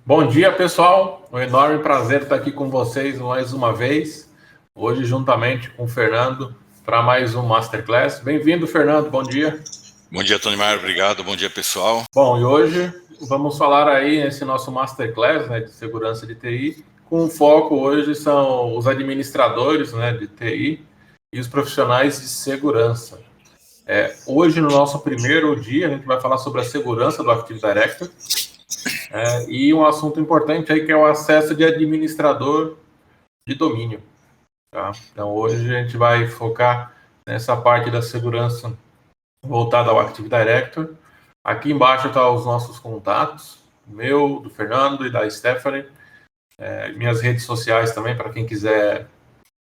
Bom dia, pessoal. Um enorme prazer estar aqui com vocês mais uma vez. Hoje, juntamente com o Fernando, para mais um Masterclass. Bem-vindo, Fernando. Bom dia. Bom dia, Tony Maio. Obrigado. Bom dia, pessoal. Bom, e hoje vamos falar aí nesse nosso Masterclass, né, de segurança de TI. Com foco hoje são os administradores, né, de TI e os profissionais de segurança. Hoje, no nosso primeiro dia, a gente vai falar sobre a segurança do Active Directory. E um assunto importante aí que é o acesso de administrador de domínio. Tá? Então, hoje a gente vai focar nessa parte da segurança voltada ao Active Directory. Aqui embaixo estão os nossos contatos, meu, do Fernando e da Stephanie. Minhas redes sociais também, para quem quiser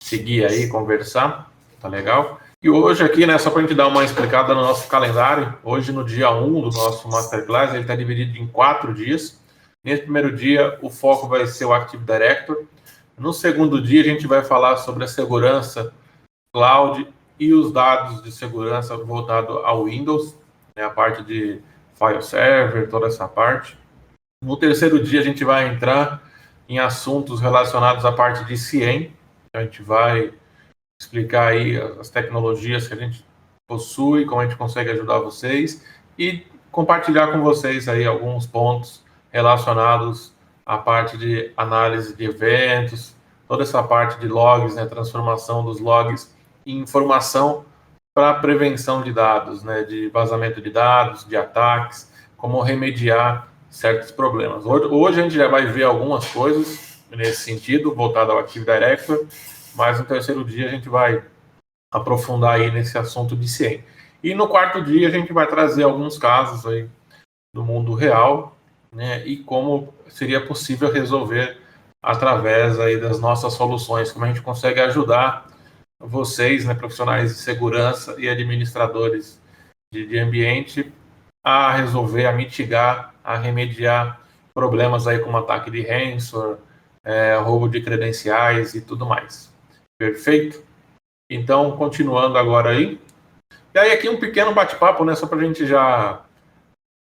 seguir aí, conversar, tá legal? E hoje aqui, né, só para a gente dar uma explicada no nosso calendário, hoje no dia 1 do nosso Masterclass, ele está dividido em 4 dias. Nesse primeiro dia, o foco vai ser o Active Directory. No segundo dia, a gente vai falar sobre a segurança cloud e os dados de segurança voltado ao Windows, né, a parte de file server, toda essa parte. No terceiro dia, a gente vai entrar em assuntos relacionados à parte de CIEM. A gente vai explicar aí as tecnologias que a gente possui, como a gente consegue ajudar vocês e compartilhar com vocês aí alguns pontos relacionados à parte de análise de eventos, toda essa parte de logs, né, transformação dos logs em informação para prevenção de dados, né, de vazamento de dados, de ataques, como remediar certos problemas. Hoje a gente já vai ver algumas coisas nesse sentido, voltado ao Active Directory, mas no terceiro dia a gente vai aprofundar aí nesse assunto de CIEM. E no quarto dia a gente vai trazer alguns casos aí do mundo real, né, e como seria possível resolver através aí das nossas soluções, como a gente consegue ajudar vocês, né, profissionais de segurança e administradores de ambiente, a resolver, a mitigar, a remediar problemas aí como ataque de ransomware, roubo de credenciais e tudo mais. Perfeito? Então, continuando agora aí. E aí aqui um pequeno bate-papo, né, só para a gente já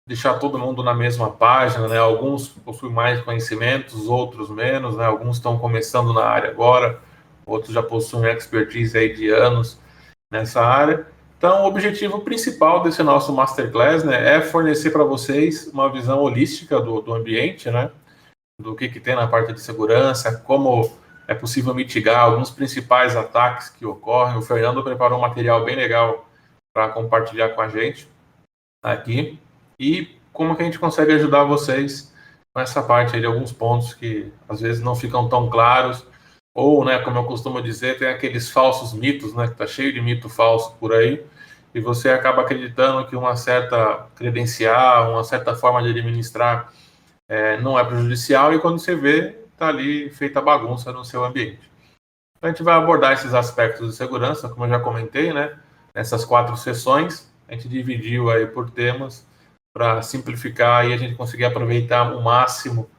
deixar todo mundo na mesma página, né? Alguns possuem mais conhecimentos, outros menos, né? Alguns estão começando na área agora, outros já possuem expertise aí de anos nessa área. Então, o objetivo principal desse nosso Masterclass, né, é fornecer para vocês uma visão holística do ambiente, né? Do que tem na parte de segurança, como é possível mitigar alguns principais ataques que ocorrem. O Fernando preparou um material bem legal para compartilhar com a gente aqui. E como que a gente consegue ajudar vocês com essa parte aí de alguns pontos que às vezes não ficam tão claros, ou, né, como eu costumo dizer, tem aqueles falsos mitos, né, que tá cheio de mito falso por aí, e você acaba acreditando que uma certa credencial, uma certa forma de administrar não é prejudicial, e quando você vê, está ali feita bagunça no seu ambiente. Então, a gente vai abordar esses aspectos de segurança, como eu já comentei, né? Nessas 4 sessões, a gente dividiu aí por temas para simplificar e a gente conseguir aproveitar o máximo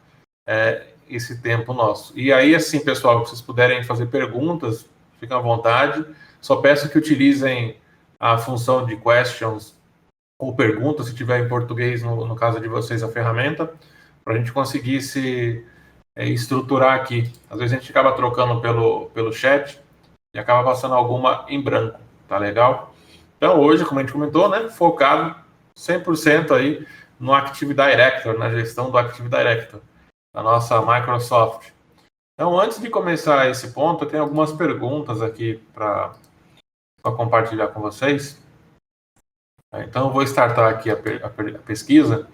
esse tempo nosso. E aí, assim, pessoal, se vocês puderem fazer perguntas, fiquem à vontade. Só peço que utilizem a função de questions ou perguntas, se tiver em português, no caso de vocês, a ferramenta, para a gente conseguir se estruturar aqui. Às vezes a gente acaba trocando pelo chat e acaba passando alguma em branco, tá legal? Então hoje, como a gente comentou, né, focado 100% aí no Active Directory, na gestão do Active Directory, da nossa Microsoft. Então, antes de começar esse ponto, eu tenho algumas perguntas aqui para compartilhar com vocês. Então, eu vou startar aqui a pesquisa.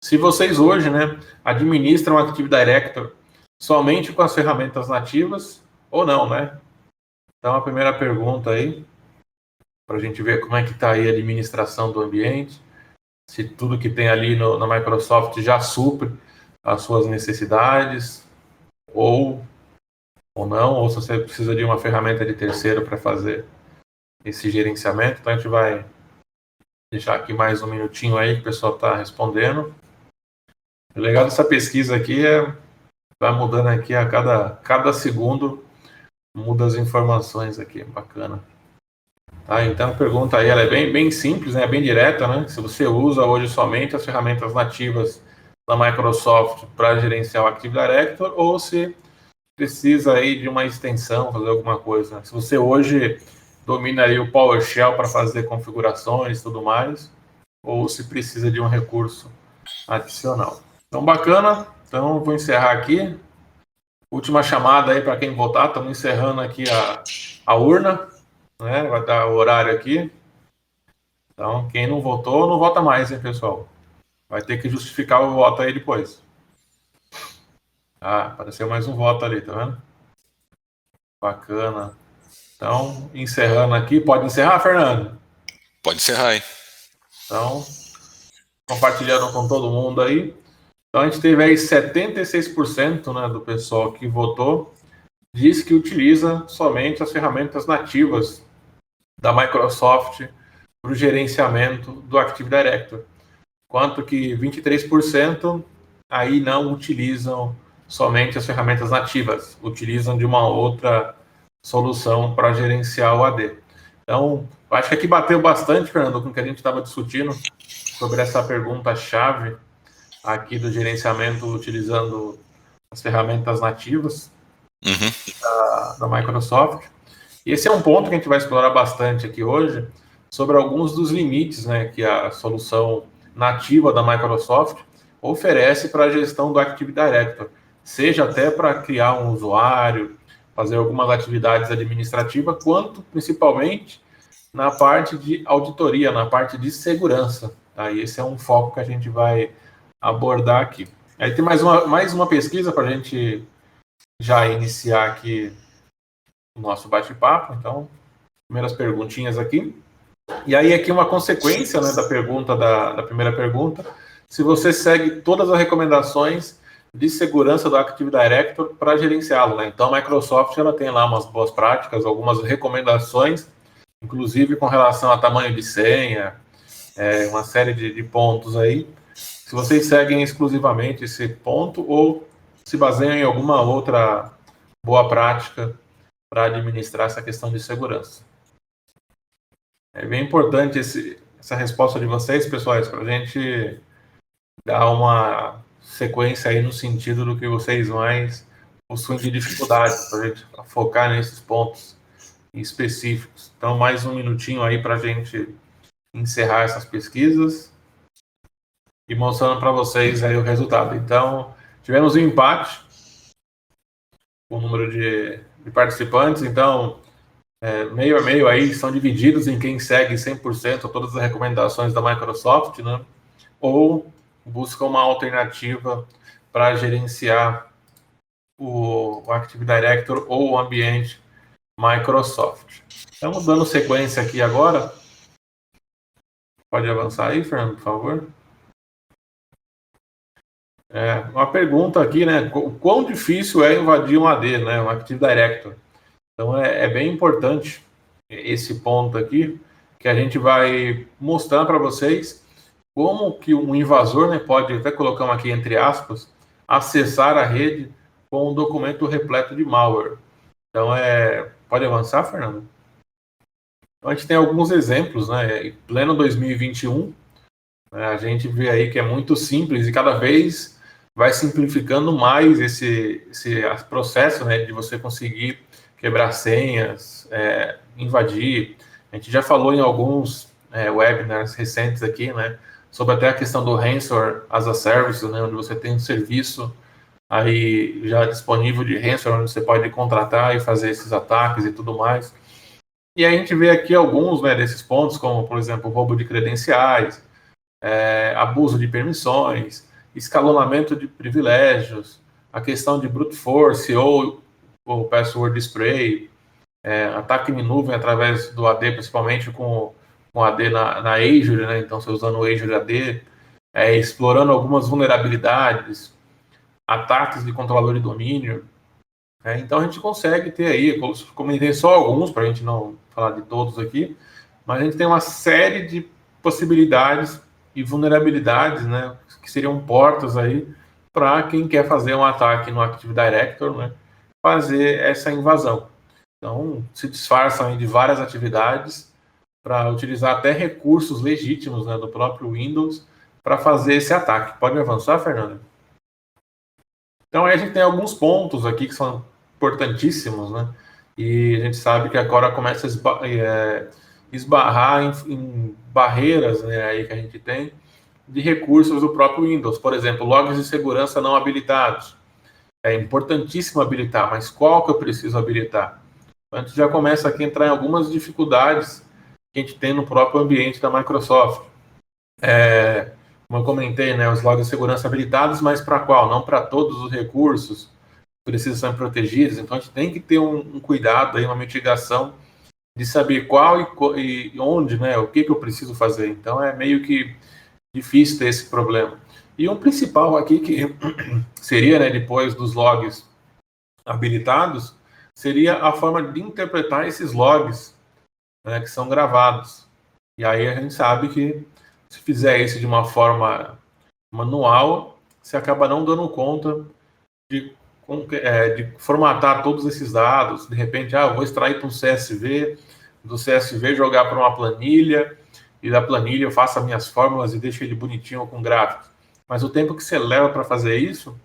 Se vocês hoje, né, administram o Active Directory somente com as ferramentas nativas ou não, né? Então, a primeira pergunta aí, para a gente ver como é que está aí a administração do ambiente, se tudo que tem ali na Microsoft já supre as suas necessidades, ou não, ou se você precisa de uma ferramenta de terceiro para fazer esse gerenciamento. Então, a gente vai deixar aqui mais um minutinho aí que o pessoal está respondendo. O legal dessa pesquisa aqui vai mudando aqui a cada segundo, muda as informações aqui, bacana. Tá? Então a pergunta aí ela é bem simples, né? Bem direta, né? Se você usa hoje somente as ferramentas nativas da Microsoft para gerenciar o Active Directory ou se precisa aí de uma extensão, fazer alguma coisa. Né? Se você hoje domina aí o PowerShell para fazer configurações e tudo mais, ou se precisa de um recurso adicional. Então, bacana. Então, vou encerrar aqui. Última chamada aí para quem votar. Estamos encerrando aqui a urna, né? Vai dar o horário aqui. Então, quem não votou, não vota mais, hein, pessoal? Vai ter que justificar o voto aí depois. Ah, apareceu mais um voto ali, tá vendo? Bacana. Então, encerrando aqui. Pode encerrar, Fernando? Pode encerrar aí. Então, compartilhando com todo mundo aí. Então, a gente teve aí 76%, né, do pessoal que votou diz que utiliza somente as ferramentas nativas da Microsoft para o gerenciamento do Active Directory, enquanto que 23% aí não utilizam somente as ferramentas nativas, utilizam de uma outra solução para gerenciar o AD. Então, acho que aqui bateu bastante, Fernando, com o que a gente estava discutindo sobre essa pergunta-chave aqui do gerenciamento utilizando as ferramentas nativas da Microsoft. E esse é um ponto que a gente vai explorar bastante aqui hoje, sobre alguns dos limites, né, que a solução nativa da Microsoft oferece para a gestão do Active Directory, seja até para criar um usuário, fazer algumas atividades administrativas, quanto principalmente na parte de auditoria, na parte de segurança. Tá? E esse é um foco que a gente vai abordar aqui. Aí tem mais uma pesquisa para a gente já iniciar aqui o nosso bate-papo. Então, primeiras perguntinhas aqui. E aí aqui uma consequência, né, da pergunta da primeira pergunta, se você segue todas as recomendações de segurança do Active Directory para gerenciá-lo, né? Então a Microsoft ela tem lá umas boas práticas, algumas recomendações, inclusive com relação a tamanho de senha, uma série de pontos aí. Se vocês seguem exclusivamente esse ponto ou se baseiam em alguma outra boa prática para administrar essa questão de segurança. É bem importante essa resposta de vocês, pessoais, para a gente dar uma sequência aí no sentido do que vocês mais possuem de dificuldade, para a gente focar nesses pontos específicos. Então, mais um minutinho aí para a gente encerrar essas pesquisas e mostrando para vocês aí o resultado. Então, tivemos um empate, o número de participantes, então meio a meio aí são divididos em quem segue 100% todas as recomendações da Microsoft, né? Ou busca uma alternativa para gerenciar o Active Directory ou o ambiente Microsoft. Estamos dando sequência aqui agora. Pode avançar aí, Fernando, por favor. Uma pergunta aqui, né? O quão difícil é invadir um AD, né? Um Active Directory. Então é bem importante esse ponto aqui, que a gente vai mostrar para vocês como que um invasor, né, pode, até colocamos aqui entre aspas, acessar a rede com um documento repleto de malware. Então, pode avançar, Fernando? Então, a gente tem alguns exemplos, né, em pleno 2021, né, a gente vê aí que é muito simples e cada vez vai simplificando mais esse processo, né, de você conseguir quebrar senhas, invadir. A gente já falou em alguns webinars recentes aqui, né, sobre até a questão do Ransomware as a Service, né, onde você tem um serviço aí já disponível de ransomware, onde você pode contratar e fazer esses ataques e tudo mais. E a gente vê aqui alguns, né, desses pontos, como, por exemplo, roubo de credenciais, abuso de permissões, escalonamento de privilégios, a questão de brute force ou o password spray, ataque em nuvem através do AD, principalmente com AD na Azure, né? Então, você usando o Azure AD, explorando algumas vulnerabilidades, ataques de controlador de domínio. Então, a gente consegue ter aí, comentei só alguns, para a gente não falar de todos aqui, mas a gente tem uma série de possibilidades e vulnerabilidades, né, que seriam portas aí para quem quer fazer um ataque no Active Directory, né, fazer essa invasão. Então, se disfarçam de várias atividades para utilizar até recursos legítimos, né, do próprio Windows para fazer esse ataque. Pode avançar, Fernando? Então, aí a gente tem alguns pontos aqui que são importantíssimos, né? E a gente sabe que agora começa a esbarrar em barreiras, né, aí que a gente tem de recursos do próprio Windows. Por exemplo, logs de segurança não habilitados. É importantíssimo habilitar, mas qual que eu preciso habilitar? A gente já começa aqui a entrar em algumas dificuldades que a gente tem no próprio ambiente da Microsoft. Como eu comentei, né, os logs de segurança habilitados, mas para qual? Não para todos os recursos precisam ser protegidos. Então a gente tem que ter um cuidado, aí, uma mitigação de saber qual e onde, né, o que eu preciso fazer. Então é meio que difícil ter esse problema. E um principal aqui que seria, né, depois dos logs habilitados, seria a forma de interpretar esses logs, né, que são gravados. E aí a gente sabe que se fizer isso de uma forma manual, você acaba não dando conta de formatar todos esses dados. De repente, eu vou extrair para um CSV, do CSV jogar para uma planilha, e da planilha eu faço as minhas fórmulas e deixo ele bonitinho com gráficos. Mas o tempo que você leva para fazer isso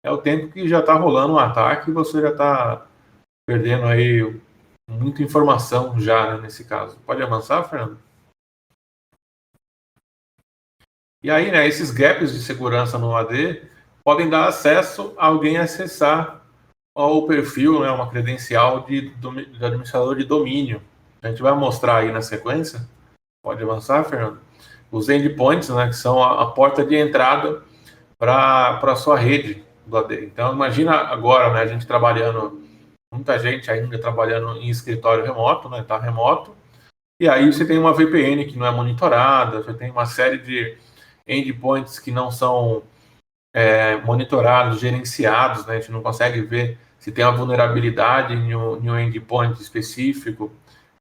é o tempo que já está rolando um ataque e você já está perdendo aí muita informação já, né, nesse caso. Pode avançar, Fernando? E aí, né, esses gaps de segurança no AD podem dar acesso a alguém acessar o perfil, né, uma credencial de administrador de domínio. A gente vai mostrar aí na sequência. Pode avançar, Fernando? Os endpoints, né, que são a porta de entrada para a sua rede do AD. Então, imagina agora, né, a gente trabalhando, muita gente ainda trabalhando em escritório remoto, né, tá remoto, e aí você tem uma VPN que não é monitorada, você tem uma série de endpoints que não são monitorados, gerenciados, né, a gente não consegue ver se tem uma vulnerabilidade em um endpoint específico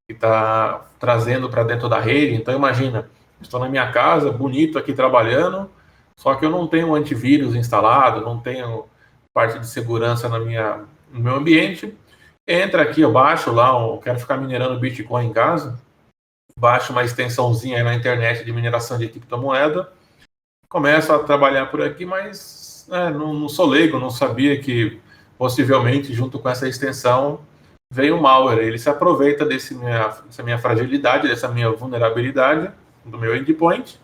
que está trazendo para dentro da rede. Então, imagina, estou na minha casa, bonito aqui trabalhando, só que eu não tenho antivírus instalado, não tenho parte de segurança no meu ambiente. Entra aqui, eu baixo lá, eu quero ficar minerando Bitcoin em casa, baixo uma extensãozinha aí na internet de mineração de criptomoeda, começo a trabalhar por aqui, mas não sou leigo, não sabia que possivelmente junto com essa extensão veio o malware. Ele se aproveita dessa minha fragilidade, dessa minha vulnerabilidade do meu endpoint,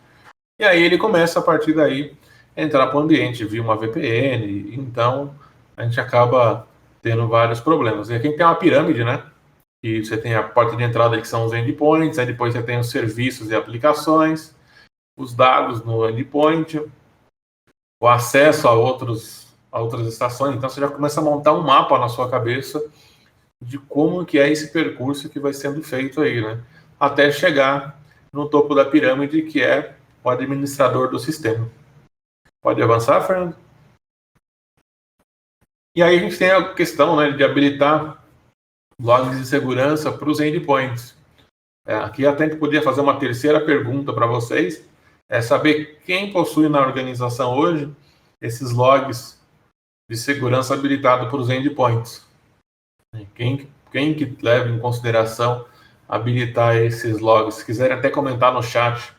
e aí ele começa a partir daí a entrar para o ambiente via uma VPN. Então a gente acaba tendo vários problemas. E aqui tem uma pirâmide, né? E você tem a porta de entrada que são os endpoints, aí depois você tem os serviços e aplicações, os dados no endpoint, o acesso a outras estações. Então você já começa a montar um mapa na sua cabeça de como que é esse percurso que vai sendo feito aí, né? Até chegar no topo da pirâmide, que é o administrador do sistema. Pode avançar, Fernando? E aí a gente tem a questão, né, de habilitar logs de segurança para os endpoints. Aqui até a gente podia fazer uma terceira pergunta para vocês, saber quem possui na organização hoje esses logs de segurança habilitados para os endpoints. Quem que leva em consideração habilitar esses logs? Se quiserem até comentar no chat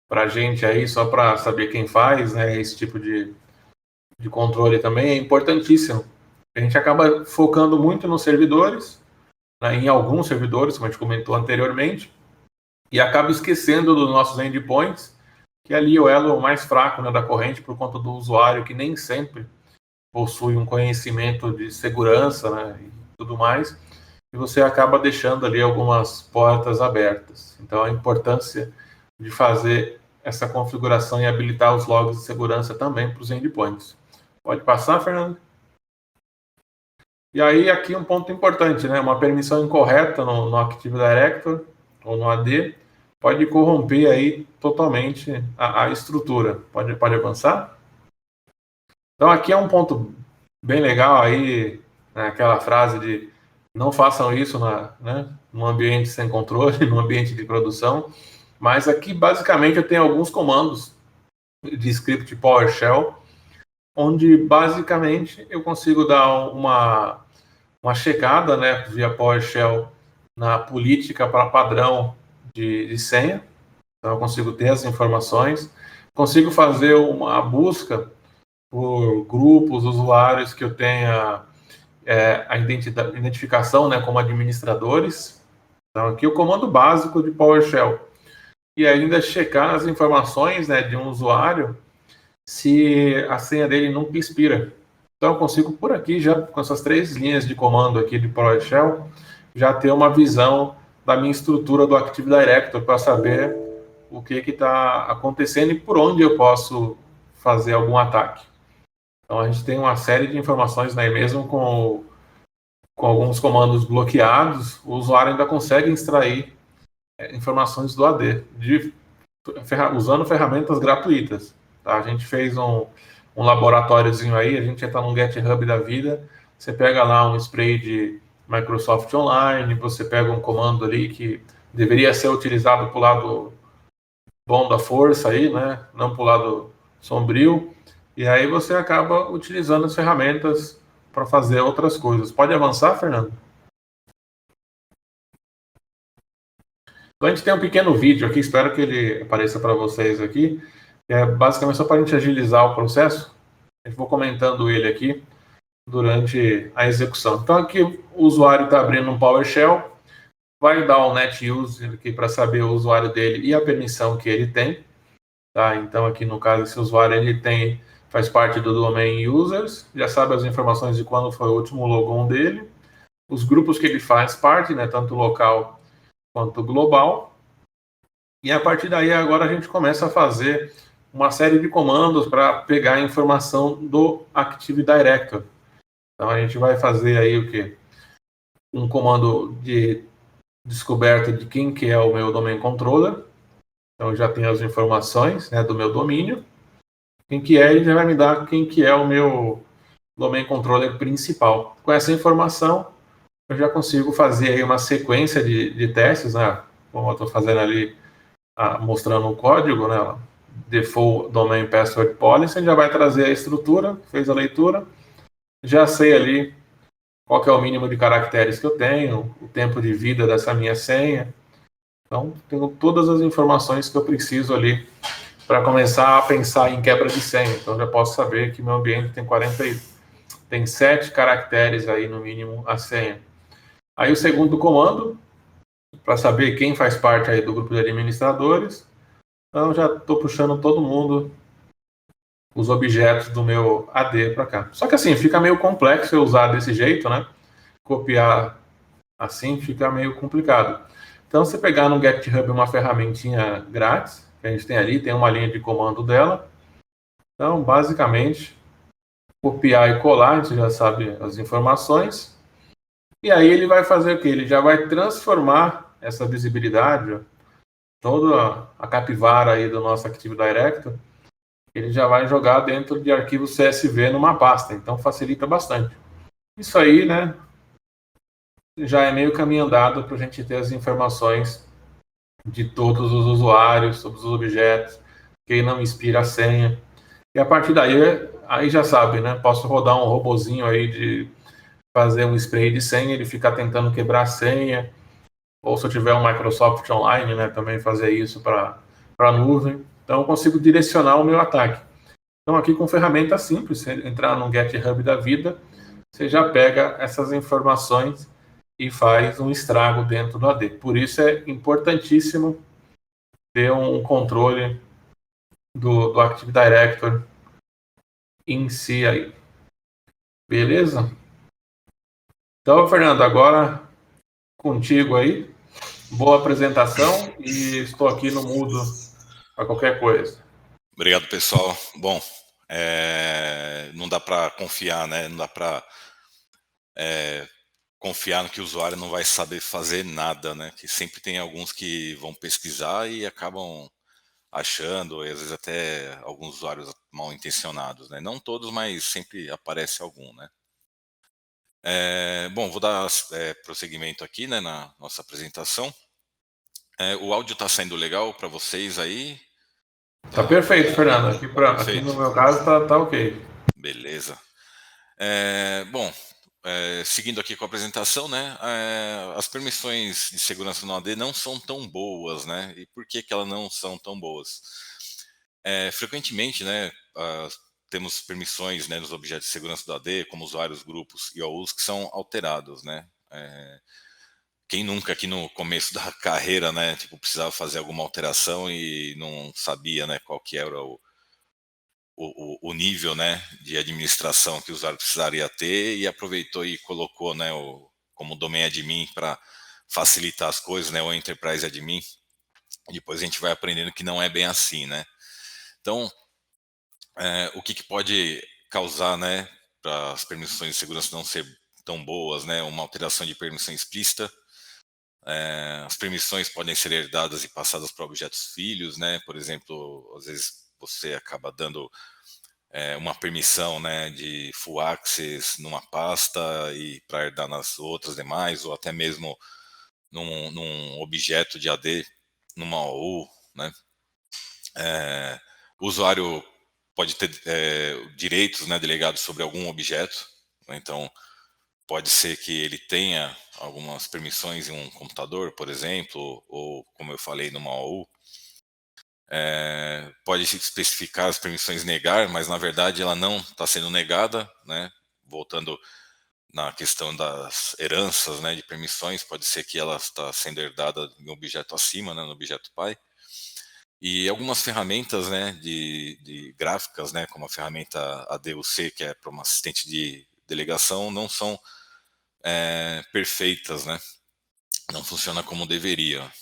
para a gente aí, só para saber quem faz, né, esse tipo de controle também é importantíssimo. A gente acaba focando muito nos servidores, né, em alguns servidores, como a gente comentou anteriormente, e acaba esquecendo dos nossos endpoints, que ali é o elo mais fraco, né, da corrente, por conta do usuário que nem sempre possui um conhecimento de segurança, né, e tudo mais, e você acaba deixando ali algumas portas abertas. Então, a importância de fazer essa configuração e habilitar os logs de segurança também para os endpoints. Pode passar, Fernando? E aí, aqui um ponto importante, né? Uma permissão incorreta no Active Directory ou no AD pode corromper aí totalmente a estrutura. Pode avançar? Então, aqui é um ponto bem legal aí, né, aquela frase de não façam isso num ambiente sem controle, num ambiente de produção. Mas aqui, basicamente, eu tenho alguns comandos de script PowerShell, onde, basicamente, eu consigo dar uma checada, né, via PowerShell na política para padrão de senha. Então, eu consigo ter as informações, consigo fazer uma busca por grupos, usuários que eu tenha a identificação, né, como administradores. Então, aqui o comando básico de PowerShell. E ainda checar as informações, né, de um usuário se a senha dele nunca expira. Então, eu consigo, por aqui, já com essas 3 linhas de comando aqui de PowerShell, já ter uma visão da minha estrutura do Active Directory para saber o que está acontecendo e por onde eu posso fazer algum ataque. Então, a gente tem uma série de informações, né, mesmo com alguns comandos bloqueados, o usuário ainda consegue extrair informações do AD, usando ferramentas gratuitas. Tá? A gente fez um laboratóriozinho aí, a gente entra num GitHub da vida, você pega lá um spray de Microsoft Online, você pega um comando ali que deveria ser utilizado para o lado bom da força aí, né? Não para o lado sombrio, e aí você acaba utilizando as ferramentas para fazer outras coisas. Pode avançar, Fernando? Então, a gente tem um pequeno vídeo aqui, espero que ele apareça para vocês aqui, que é basicamente só para a gente agilizar o processo. Eu vou comentando ele aqui durante a execução. Então, aqui o usuário está abrindo um PowerShell, vai dar um NetUser aqui para saber o usuário dele e a permissão que ele tem. Tá? Então, aqui no caso, esse usuário ele faz parte do domain users, já sabe as informações de quando foi o último logon dele, os grupos que ele faz parte, né, tanto local quanto global. E a partir daí, agora a gente começa a fazer uma série de comandos para pegar a informação do Active Directory. Então, a gente vai fazer aí o quê? Um comando de descoberta de quem que é o meu domain controller. Então, eu já tenho as informações, né, do meu domínio. Quem que é, ele já vai me dar quem que é o meu domain controller principal. Com essa informação, eu já consigo fazer aí uma sequência de testes, né? Como eu estou fazendo ali, mostrando o código, né? Default Domain Password Policy, já vai trazer a estrutura, fez a leitura, já sei ali qual que é o mínimo de caracteres que eu tenho, o tempo de vida dessa minha senha. Então, tenho todas as informações que eu preciso ali para começar a pensar em quebra de senha. Então, já posso saber que meu ambiente tem 7 caracteres aí, no mínimo, a senha. Aí, o segundo comando, para saber quem faz parte aí do grupo de administradores. Então, já estou puxando todo mundo, os objetos do meu AD para cá. Só que assim, fica meio complexo eu usar desse jeito, né? Copiar assim fica meio complicado. Então, você pegar no GitHub uma ferramentinha grátis, que a gente tem ali, tem uma linha de comando dela. Então, basicamente, copiar e colar, a gente já sabe as informações. E aí ele vai fazer o quê? Ele já vai transformar essa visibilidade, toda a capivara aí do nosso Active Directory, ele já vai jogar dentro de arquivo CSV numa pasta. Então, facilita bastante. Isso aí, né, já é meio caminho andado para a gente ter as informações de todos os usuários, sobre os objetos, quem não inspira a senha. E a partir daí, aí já sabe, né? Posso rodar um robozinho aí de fazer um spray de senha, ele fica tentando quebrar a senha, ou se eu tiver um Microsoft Online, né, também fazer isso para a nuvem. Então, eu consigo direcionar o meu ataque. Então, aqui com ferramenta simples, você entrar no GitHub da vida, você já pega essas informações e faz um estrago dentro do AD. Por isso é importantíssimo ter um controle do Active Directory em si aí. Beleza? Então, Fernando, agora contigo aí. Boa apresentação e estou aqui no mudo para qualquer coisa. Obrigado, pessoal. Bom, não dá para confiar, né? Não dá para confiar no que o usuário não vai saber fazer nada, né? Que sempre tem alguns que vão pesquisar e acabam achando, e às vezes até alguns usuários mal intencionados, né? Não todos, mas sempre aparece algum, né? Bom, vou dar prosseguimento aqui, né, na nossa apresentação. O áudio está saindo legal para vocês aí? Tá perfeito, Fernando. Aqui Perfeito. no meu caso tá ok. Beleza. Bom, seguindo aqui com a apresentação, né, as permissões de segurança no AD não são tão boas, né? E por que que elas não são tão boas? Frequentemente, né, temos permissões, né, nos objetos de segurança do AD, como usuários, grupos e OUs, que são alterados, né? Quem nunca aqui no começo da carreira, né, tipo, precisava fazer alguma alteração e não sabia, né, qual que era o nível, né, de administração que o usuário precisaria ter e aproveitou e colocou, né, como domain admin para facilitar as coisas, né, o enterprise admin. Depois a gente vai aprendendo que não é bem assim, né. Então, o que pode causar, né, para as permissões de segurança não ser tão boas, né, uma alteração de permissão explícita. As permissões podem ser herdadas e passadas para objetos filhos, né, por exemplo, às vezes você acaba dando uma permissão, né, de full access numa pasta e para herdar nas outras demais, ou até mesmo num objeto de AD, numa OU, né. O usuário pode ter direitos, né, delegados sobre algum objeto, né, então pode ser que ele tenha algumas permissões em um computador, por exemplo, ou como eu falei, numa OU. Pode especificar as permissões negar, mas na verdade ela não está sendo negada, né? Voltando na questão das heranças, né, de permissões, pode ser que ela está sendo herdada em um objeto acima, né, no objeto pai. E algumas ferramentas, né, de gráficas, né, como a ferramenta ADUC, que é para uma assistente de delegação, não são perfeitas, né? Não funciona como deveria.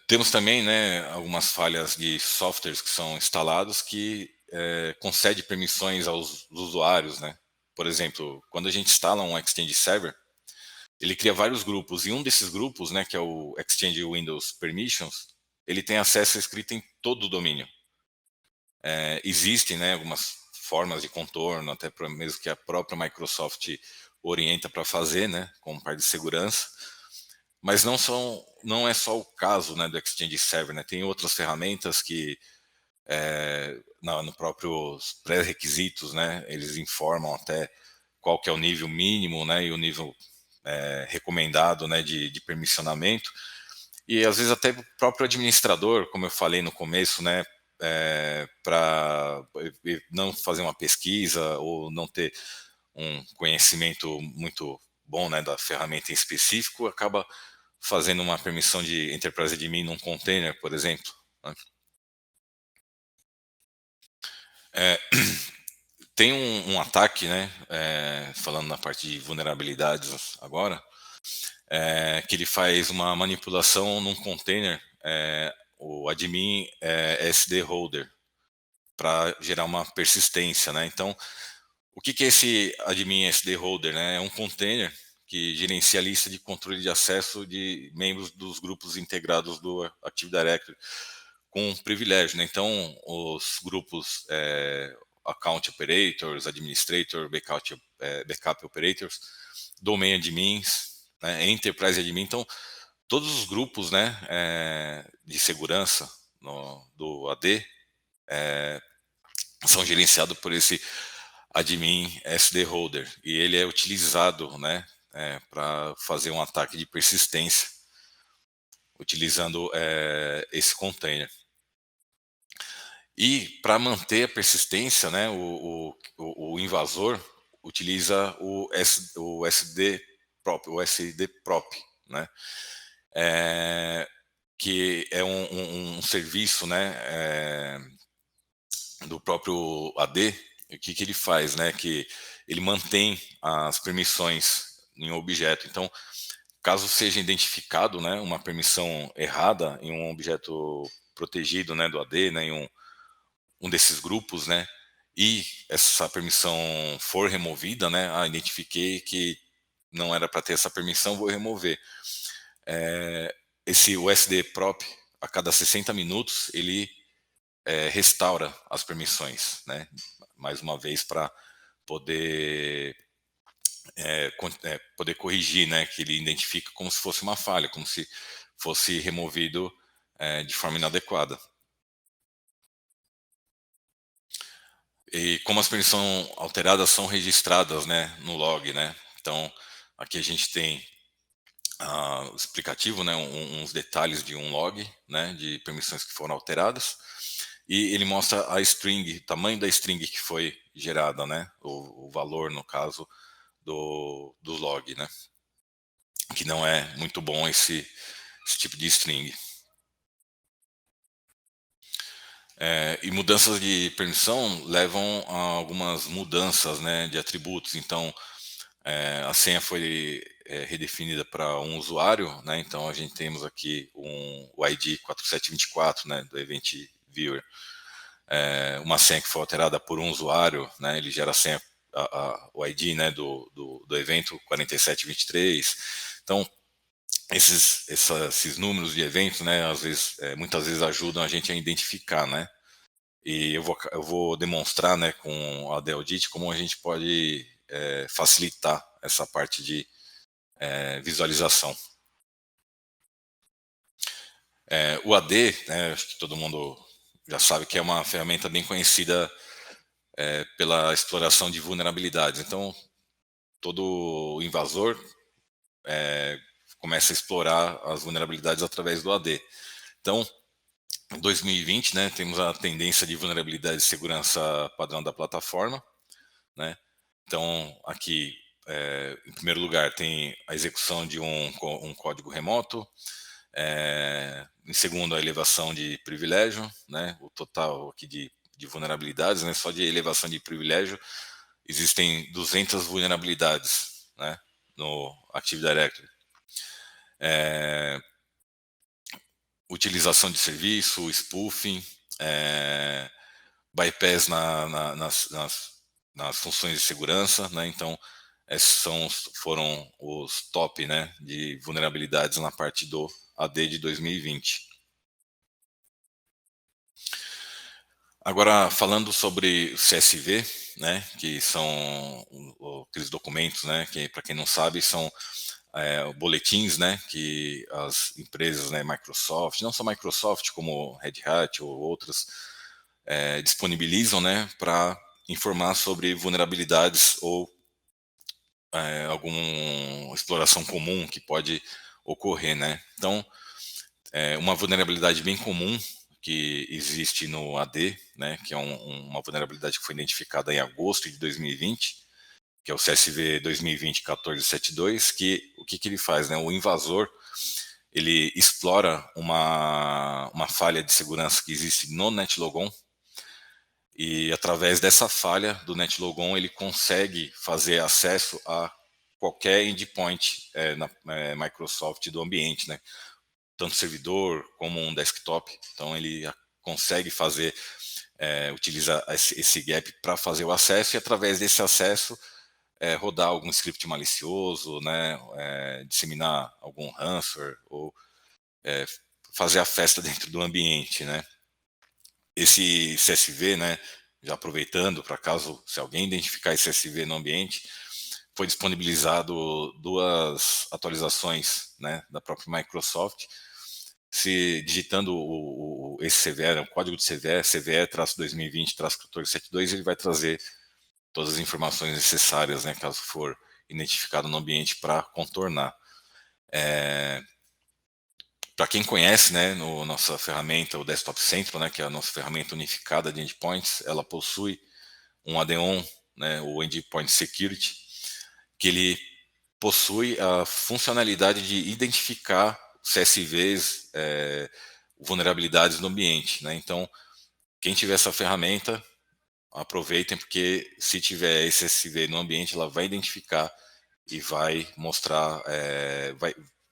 Temos também, né, algumas falhas de softwares que são instalados que concede permissões aos usuários, né? Por exemplo, quando a gente instala um Exchange Server, ele cria vários grupos e um desses grupos, né, que é o Exchange Windows Permissions, ele tem acesso escrito em todo o domínio. Existem, né, algumas formas de contorno, até mesmo que a própria Microsoft orienta para fazer, né, como parte de segurança. Mas não é só o caso, né, do Exchange Server, né? Tem outras ferramentas que no próprio pré-requisitos, né, eles informam até qual que é o nível mínimo, né, e o nível recomendado, né, de permissionamento. E às vezes até o próprio administrador, como eu falei no começo, né, para não fazer uma pesquisa ou não ter um conhecimento muito bom, né, da ferramenta em específico, acaba fazendo uma permissão de Enterprise Admin num container, por exemplo, né? É, tem um ataque, né, falando na parte de vulnerabilidades agora, que ele faz uma manipulação num container, o admin SD holder, para gerar uma persistência, né? Então, o que é esse admin SD holder, né? É um container que gerencia a lista de controle de acesso de membros dos grupos integrados do Active Directory com privilégio, né? Então, os grupos Account Operators, Administrator, Backup Operators, Domain Admins, né? Enterprise Admin, então, todos os grupos, né, de segurança do AD são gerenciados por esse admin SD holder e ele é utilizado, né, para fazer um ataque de persistência utilizando esse container. E para manter a persistência, né, o invasor utiliza o SD prop, né, que é um serviço, né, do próprio AD. O que ele faz, né, que ele mantém as permissões em um objeto. Então, caso seja identificado, né, uma permissão errada em um objeto protegido, né, do AD, né, em um desses grupos, né, e essa permissão for removida, né, identifiquei que não era para ter essa permissão, vou remover. Esse USD prop, a cada 60 minutos, ele restaura as permissões, né, mais uma vez para poder poder corrigir, né, que ele identifica como se fosse uma falha, como se fosse removido de forma inadequada. E como as permissões alteradas são registradas, né, no log, né? Então, aqui a gente tem o explicativo, né, uns detalhes de um log, né, de permissões que foram alteradas, e ele mostra a string, o tamanho da string que foi gerada, né, o valor, no caso, do log, né, que não é muito bom esse tipo de string. E mudanças de permissão levam a algumas mudanças, né, de atributos. Então, a senha foi redefinida para um usuário, né, então a gente temos aqui o ID 4724, né, do Event Viewer. Uma senha que foi alterada por um usuário, né, ele gera a senha, o ID, né, do evento 4723. Então, esses números de eventos, né, às vezes, muitas vezes ajudam a gente a identificar, né? E eu vou demonstrar, né, com a Deldit como a gente pode facilitar essa parte de visualização. O AD, né, acho que todo mundo já sabe que é uma ferramenta bem conhecida pela exploração de vulnerabilidades. Então, todo invasor começa a explorar as vulnerabilidades através do AD. Então, em 2020, né, temos a tendência de vulnerabilidade de segurança padrão da plataforma, né? Então, aqui, em primeiro lugar, tem a execução de um código remoto. Em segundo, a elevação de privilégio, né? O total aqui de vulnerabilidades, né? Só de elevação de privilégio existem 200 vulnerabilidades, né, no Active Directory. Utilização de serviço, spoofing, bypass nas funções de segurança, né? Então, esses foram os top, né, de vulnerabilidades na parte do AD de 2020. Agora, falando sobre o CSV, né, que são aqueles documentos, né, que, para quem não sabe, são boletins, né, que as empresas, né, Microsoft, não só Microsoft, como Red Hat ou outras, disponibilizam, né, para informar sobre vulnerabilidades ou alguma exploração comum que pode ocorrer, né? Então, uma vulnerabilidade bem comum que existe no AD, né, que é uma vulnerabilidade que foi identificada em agosto de 2020, que é o CSV 2020-1472, que o que ele faz, né? O invasor ele explora uma falha de segurança que existe no NetLogon, e através dessa falha do NetLogon ele consegue fazer acesso a qualquer endpoint na Microsoft do ambiente, né? Tanto servidor como um desktop. Então ele consegue fazer, utilizar esse gap para fazer o acesso, e através desse acesso rodar algum script malicioso, né? Disseminar algum ransomware ou fazer a festa dentro do ambiente, né? Esse CSV, né, já aproveitando, para caso se alguém identificar esse CSV no ambiente, foi disponibilizado 2 atualizações, né, da própria Microsoft. Se digitando esse CVE, o código de CVE, CVE-2020-1472, ele vai trazer todas as informações necessárias, né, caso for identificado no ambiente, para contornar. Para quem conhece, né, nossa ferramenta, o Desktop Central, né, que é a nossa ferramenta unificada de endpoints, ela possui um add-on, né, o Endpoint Security, que ele possui a funcionalidade de identificar CSVs, vulnerabilidades no ambiente, né? Então, quem tiver essa ferramenta, aproveitem, porque se tiver esse CSV no ambiente, ela vai identificar e vai mostrar,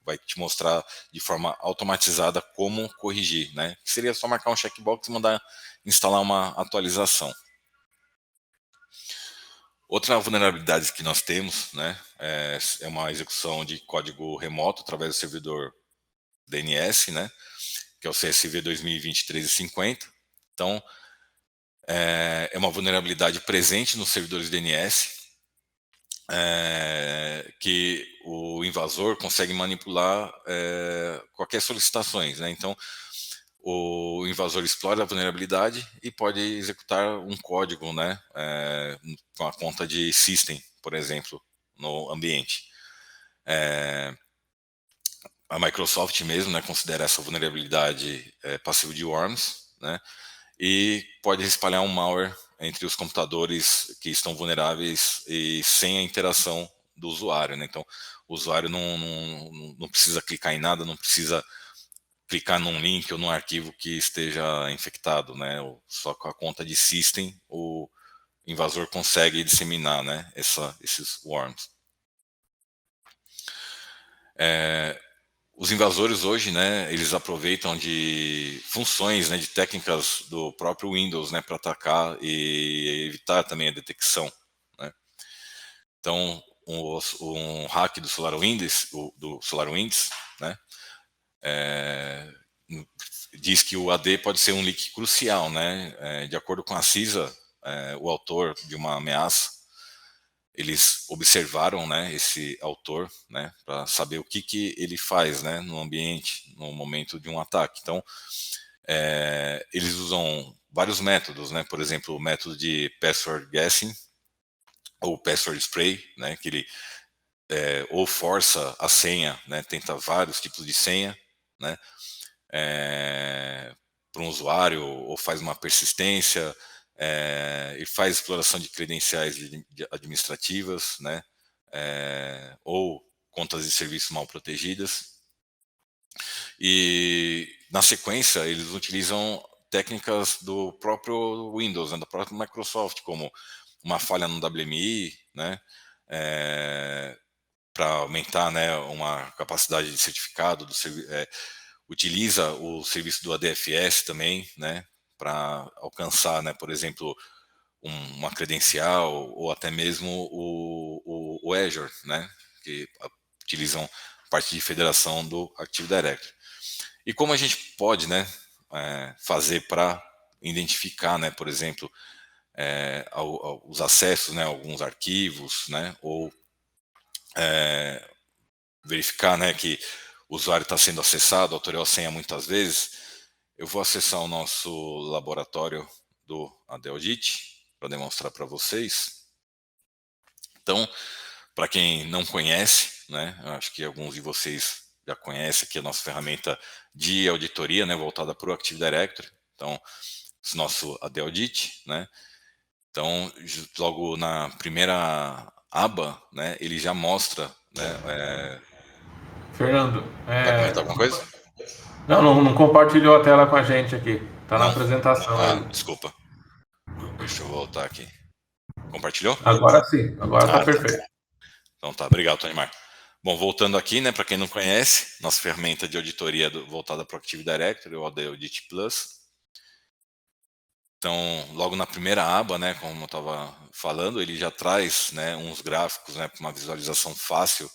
vai te mostrar de forma automatizada como corrigir, né? Seria só marcar um checkbox e mandar instalar uma atualização. Outra vulnerabilidade que nós temos, né, é uma execução de código remoto através do servidor DNS, né, que é o CSV 2020-1350. Então, é uma vulnerabilidade presente nos servidores DNS, que o invasor consegue manipular qualquer solicitações, né? Então, o invasor explora a vulnerabilidade e pode executar um código, né, com a conta de system, por exemplo, no ambiente. A Microsoft mesmo, né, considera essa vulnerabilidade passiva de worms, né, e pode espalhar um malware entre os computadores que estão vulneráveis e sem a interação do usuário, né? Então, o usuário não precisa clicar em nada, não precisa clicar num link ou num arquivo que esteja infectado, né? Só com a conta de system o invasor consegue disseminar, né, esses worms. Os invasores hoje, né, eles aproveitam de funções, né, de técnicas do próprio Windows, né, para atacar e evitar também a detecção, né? Então, um hack do SolarWinds, né, diz que o AD pode ser um leak crucial, né? De acordo com a CISA, o autor de uma ameaça, eles observaram, né, esse autor, né, para saber o que ele faz, né, no ambiente, no momento de um ataque. Então, eles usam vários métodos, né, por exemplo, o método de password guessing ou password spray, né, que ele ou força a senha, né, tenta vários tipos de senha, né, para um usuário, ou faz uma persistência, e faz exploração de credenciais administrativas, né, ou contas de serviço mal protegidas. E, na sequência, eles utilizam técnicas do próprio Windows, né, da própria Microsoft, como uma falha no WMI, né, para aumentar, né, uma capacidade de certificado do utiliza o serviço do ADFS também, né, para alcançar, né, por exemplo, uma credencial, ou até mesmo o Azure, né, que utilizam parte de federação do Active Directory. E como a gente pode, né, fazer para identificar, né, por exemplo, os acessos, né, a alguns arquivos, né, ou verificar, né, que o usuário está sendo acessado, autoriou a senha muitas vezes. Eu vou acessar o nosso laboratório do AD-Audit para demonstrar para vocês. Então, para quem não conhece, né, acho que alguns de vocês já conhecem aqui a nossa ferramenta de auditoria, né, voltada para o Active Directory. Então, esse nosso AD-Audit, né. Então, logo na primeira aba, né, ele já mostra, né. Fernando, Vai comentar alguma coisa? não compartilhou a tela com a gente aqui. Tá na Não? apresentação Ah, aí. desculpa. Deixa eu voltar aqui. Compartilhou? Agora sim, agora tá Ah, tá. perfeito. Então tá, obrigado, Tony Mar. Bom, voltando aqui, né, para quem não conhece, nossa ferramenta de auditoria voltada para o Active Directory, o AD Audit Plus. Então, logo na primeira aba, né, como eu estava falando, ele já traz, né, uns gráficos, né, para uma visualização fácil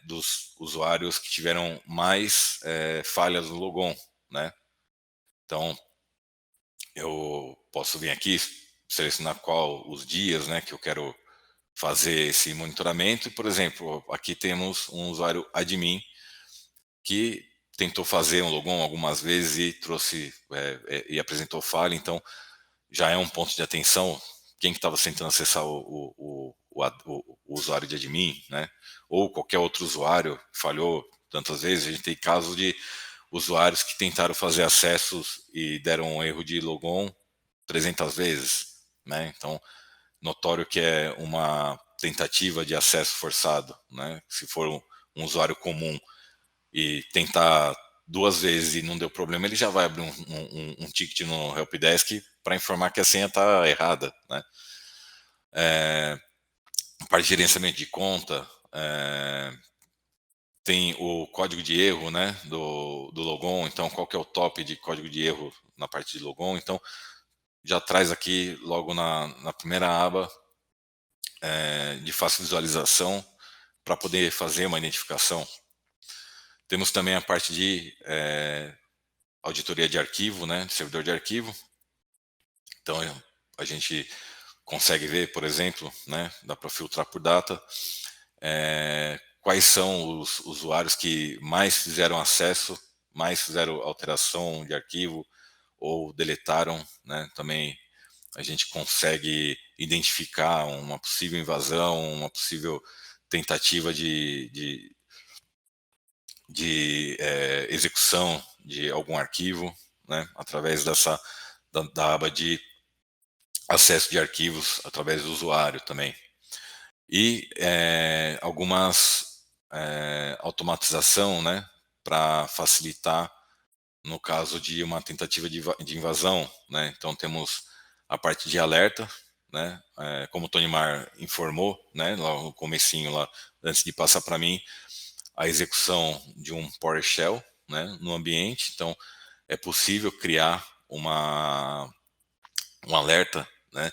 dos usuários que tiveram mais falhas no logon, né. Então, eu posso vir aqui, selecionar qual os dias, né, que eu quero fazer esse monitoramento. E, por exemplo, aqui temos um usuário admin que tentou fazer um logon algumas vezes e trouxe e apresentou falha. Então, já é um ponto de atenção. Quem que estava tentando acessar o usuário de admin, né? Ou qualquer outro usuário falhou tantas vezes. A gente tem casos de usuários que tentaram fazer acessos e deram um erro de logon 300 vezes, né? Então, notório que é uma tentativa de acesso forçado, né? Se for um usuário comum e tentar 2 vezes e não deu problema, ele já vai abrir um ticket no helpdesk para informar que a senha está errada, né? Para gerenciamento de conta, tem o código de erro, né, do logon. Então, qual que é o top de código de erro na parte de logon? Então, já traz aqui logo na primeira aba de fácil visualização para poder fazer uma identificação. Temos também a parte de auditoria de arquivo, né, de servidor de arquivo. Então, a gente consegue ver, por exemplo, né, dá para filtrar por data, quais são os usuários que mais fizeram acesso, mais fizeram alteração de arquivo ou deletaram, né? Também a gente consegue identificar uma possível invasão, uma possível tentativa de execução de algum arquivo, né? Através da aba de acesso de arquivos através do usuário também. E algumas automatização, né, para facilitar no caso de uma tentativa de invasão, né? Então temos a parte de alerta, né? Como o Tonimar informou, né, lá no comecinho, lá, antes de passar para mim, a execução de um PowerShell, né, no ambiente. Então é possível criar um alerta, né,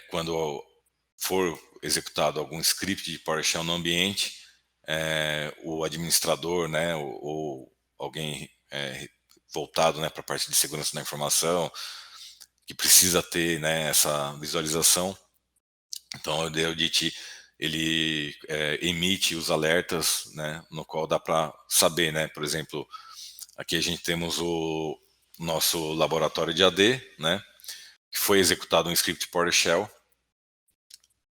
quando for executado algum script de PowerShell no ambiente, o administrador, né, ou alguém voltado, né, para a parte de segurança da informação, que precisa ter, né, essa visualização. Então o Deodit ele emite os alertas, né, no qual dá para saber, né, por exemplo, aqui a gente temos o nosso laboratório de AD, né, que foi executado um script PowerShell.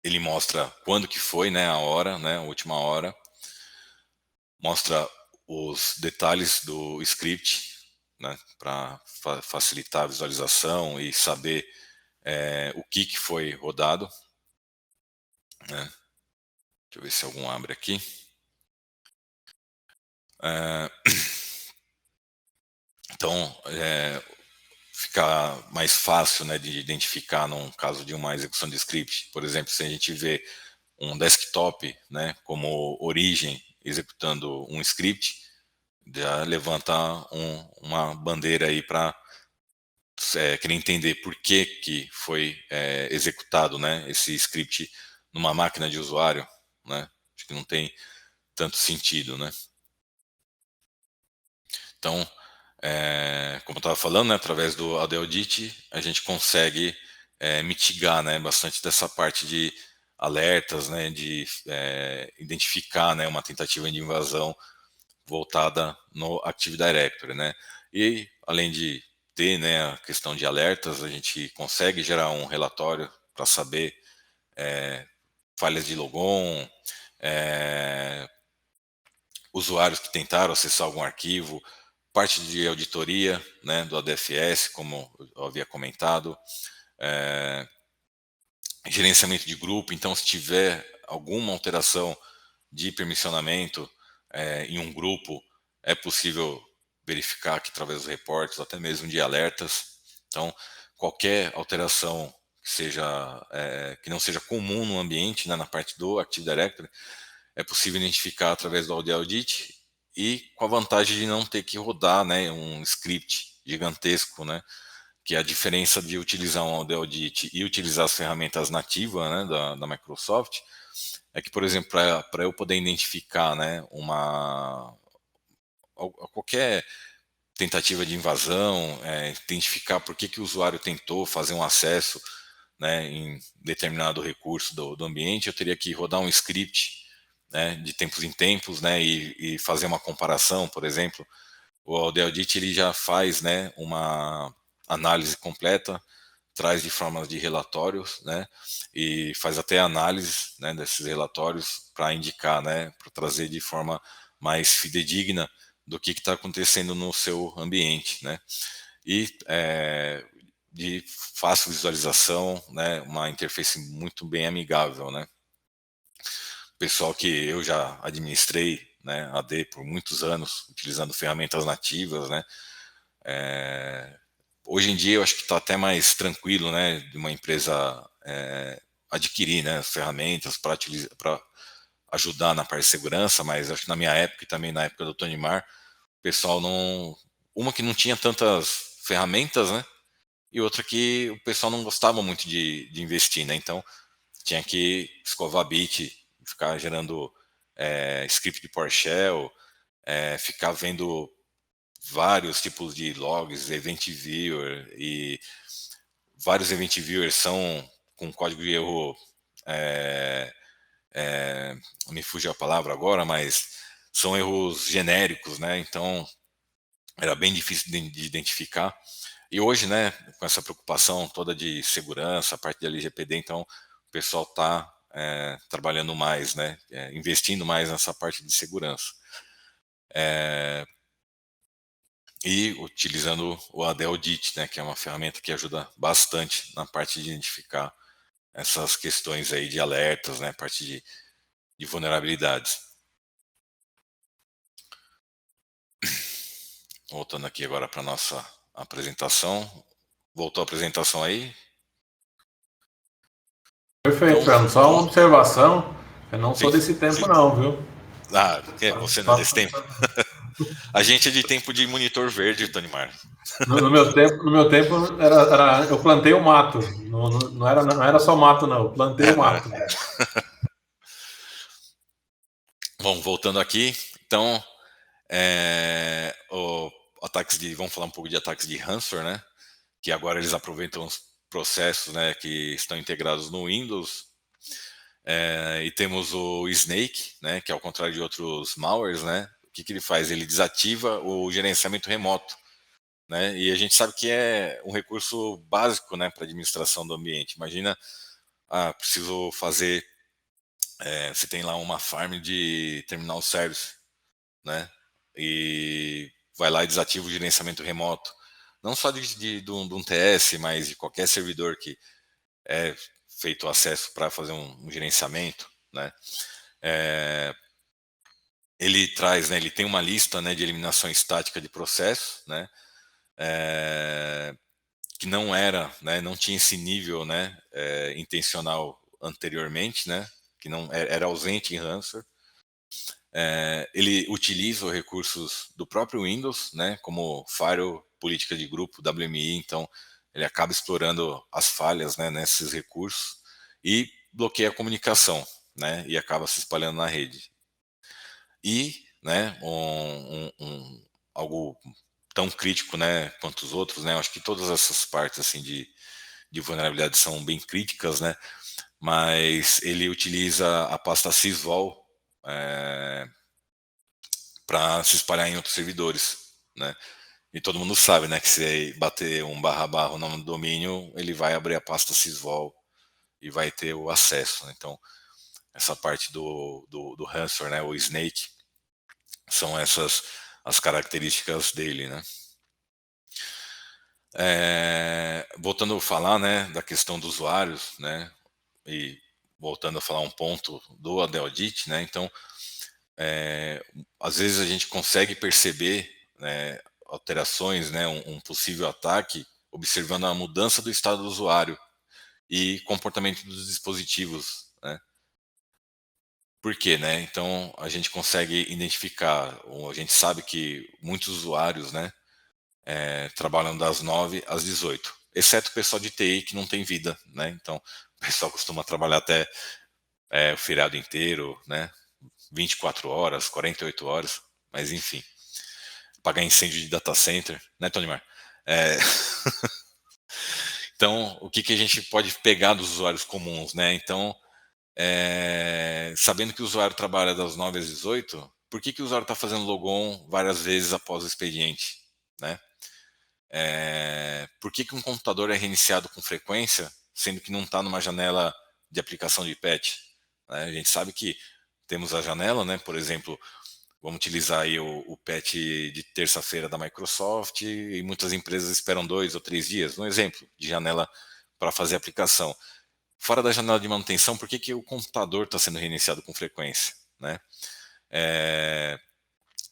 Ele mostra quando que foi, né, a hora, né, a última hora. Mostra os detalhes do script, né, para facilitar a visualização e saber o que foi rodado, né. Deixa eu ver se algum abre aqui. Então, fica mais fácil, né, de identificar num caso de uma execução de script. Por exemplo, se a gente vê um desktop, né, como origem executando um script, já levanta uma bandeira aí para querer entender por que foi executado, né, esse script numa máquina de usuário, né? Acho que não tem tanto sentido, né? Então, como eu estava falando, né, através do AD Audit, a gente consegue mitigar, né, bastante dessa parte de alertas, né, de identificar, né, uma tentativa de invasão voltada no Active Directory, né? E além de ter, né, a questão de alertas, a gente consegue gerar um relatório para saber falhas de logon, usuários que tentaram acessar algum arquivo, parte de auditoria, né, do ADFS, como eu havia comentado, gerenciamento de grupo. Então, se tiver alguma alteração de permissionamento em um grupo, é possível verificar que através dos reportes, até mesmo de alertas. Então, qualquer alteração que não seja comum no ambiente, né, na parte do Active Directory, é possível identificar através do AD Audit e com a vantagem de não ter que rodar, né, um script gigantesco, né, que é a diferença de utilizar um AD Audit e utilizar as ferramentas nativas, né, da Microsoft, é que, por exemplo, para eu poder identificar, né, qualquer tentativa de invasão, identificar por que o usuário tentou fazer um acesso, né, em determinado recurso do ambiente, eu teria que rodar um script, né, de tempos em tempos, né, e fazer uma comparação, por exemplo. O Audit ele já faz, né, uma análise completa, traz de forma de relatórios, né, e faz até análise, né, desses relatórios para indicar, né, para trazer de forma mais fidedigna do que está acontecendo no seu ambiente, né, e de fácil visualização, né, uma interface muito bem amigável, né. Pessoal que eu já administrei, né, AD por muitos anos, utilizando ferramentas nativas, né, hoje em dia eu acho que está até mais tranquilo, né, de uma empresa adquirir, né, as ferramentas para ajudar na parte de segurança, mas acho que na minha época e também na época do Tony Mar, o pessoal não, uma que não tinha tantas ferramentas, né, e outra que o pessoal não gostava muito de investir, né, então tinha que escovar bit, ficar gerando script de PowerShell, ficar vendo vários tipos de logs, event viewer, e vários event viewers são com código de erro, me fugiu a palavra agora, mas são erros genéricos, né? Então era bem difícil de identificar. E hoje, né, com essa preocupação toda de segurança, a parte de LGPD, então o pessoal está trabalhando mais, né, investindo mais nessa parte de segurança. E utilizando o AD Audit, né, que é uma ferramenta que ajuda bastante na parte de identificar essas questões aí de alertas, né, parte de vulnerabilidades. Voltando aqui agora para a nossa apresentação. Voltou a apresentação aí? Perfeito, Então, Fernando. Só uma observação. Eu não sim. sou desse tempo, não, viu? Você não é Só- desse tempo? A gente é de tempo de monitor verde, Tonimar. no meu tempo eu plantei o mato. Não era só mato, não. Eu plantei o Não é? mato. Bom, voltando aqui, então, vamos falar um pouco de ataques de ransomware, né? Que agora eles aproveitam os processos, né, que estão integrados no Windows. E temos o Snake, né, que ao contrário de outros malwares, né, o que ele faz? Ele desativa o gerenciamento remoto, né? E a gente sabe que é um recurso básico, né, para administração do ambiente. Imagina, preciso fazer, você tem lá uma farm de terminal service, né? E vai lá e desativa o gerenciamento remoto. Não só de um TS, mas de qualquer servidor que é feito acesso para fazer um gerenciamento, né? Ele traz, né, ele tem uma lista, né, de eliminação estática de processo, né? Que não era, né, não tinha esse nível, né, intencional anteriormente, né? Que não era ausente em ransomware. Ele utiliza os recursos do próprio Windows, né, como firewall, política de grupo, WMI, então ele acaba explorando as falhas, né, nesses recursos e bloqueia a comunicação, né, e acaba se espalhando na rede. E, né, algo tão crítico, né, quanto os outros, né, eu acho que todas essas partes assim de vulnerabilidade são bem críticas, né, mas ele utiliza a pasta sysvol para se espalhar em outros servidores, né? E todo mundo sabe, né, que se bater um barra o nome do domínio, ele vai abrir a pasta sysvol e vai ter o acesso, né? Então, essa parte do ransomware, né, o Snake, são essas as características dele, né? Voltando a falar, né, da questão dos usuários, né, e voltando a falar um ponto do AD Audit, né, então, às vezes a gente consegue perceber, né, alterações, né, um possível ataque, observando a mudança do estado do usuário e comportamento dos dispositivos, né? Por quê, né? Então a gente consegue identificar, ou a gente sabe que muitos usuários, né, trabalham das 9 às 18, exceto o pessoal de TI que não tem vida, né? Então o pessoal costuma trabalhar até o feriado inteiro, né? 24 horas, 48 horas, mas enfim, apagar incêndio de data center, né, Tonimar? É, então, o que a gente pode pegar dos usuários comuns, né? Então, sabendo que o usuário trabalha das 9 às 18, por que o usuário está fazendo logon várias vezes após o expediente, né? Por que um computador é reiniciado com frequência, sendo que não está numa janela de aplicação de patch, né? A gente sabe que temos a janela, né? Por exemplo, vamos utilizar aí o patch de terça-feira da Microsoft e muitas empresas esperam 2 ou 3 dias. Um exemplo de janela para fazer a aplicação. Fora da janela de manutenção, por que o computador está sendo reiniciado com frequência, né?